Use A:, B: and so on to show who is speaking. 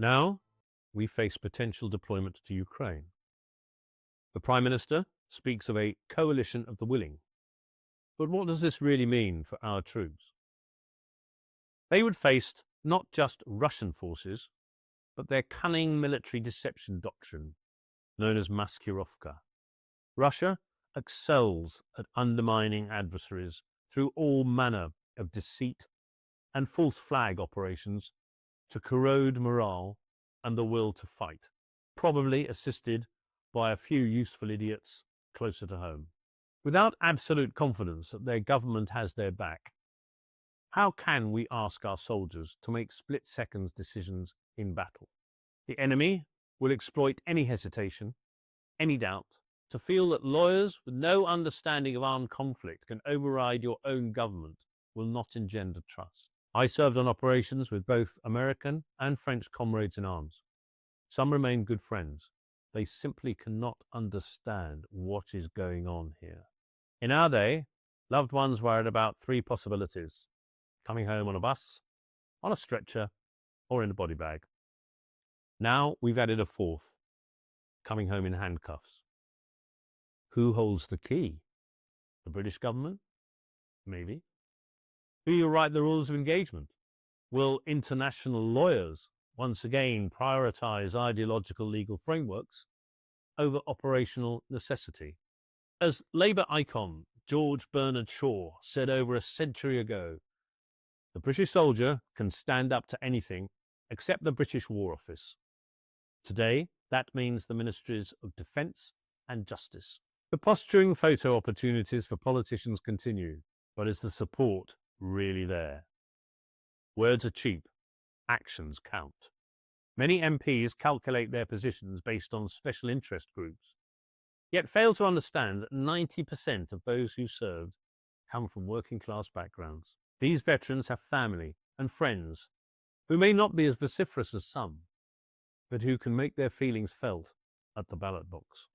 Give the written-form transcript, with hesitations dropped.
A: Now, we face potential deployment to Ukraine. The Prime Minister speaks of a coalition of the willing. But what does this really mean for our troops? They would face not just Russian forces, but their cunning military deception doctrine, known as maskirovka. Russia excels at undermining adversaries through all manner of deceit and false flag operations to corrode morale and the will to fight, probably assisted by a few useful idiots closer to home. Without absolute confidence that their government has their back, how can we ask our soldiers to make split-second decisions in battle? The enemy will exploit any hesitation, any doubt, to feel that lawyers with no understanding of armed conflict can override your own government will not engender trust. I served on operations with both American and French comrades in arms. Some remain good friends. They simply cannot understand what is going on here. In our day, loved ones were at about three possibilities: coming home on a bus, on a stretcher, or in a body bag. Now we've added a fourth: coming home in handcuffs. Who holds the key? The British government? Maybe. Who will write the rules of engagement? Will international lawyers once again prioritize ideological legal frameworks over operational necessity? As Labour icon George Bernard Shaw said over a century ago, the British soldier can stand up to anything except the British War Office. Today, that means the Ministries of Defence and Justice. The posturing photo opportunities for politicians continue, but is the support really there? Words are cheap, actions count. Many MPs calculate their positions based on special interest groups, yet fail to understand that 90% of those who served come from working class backgrounds. These veterans have family and friends who may not be as vociferous as some, but who can make their feelings felt at the ballot box.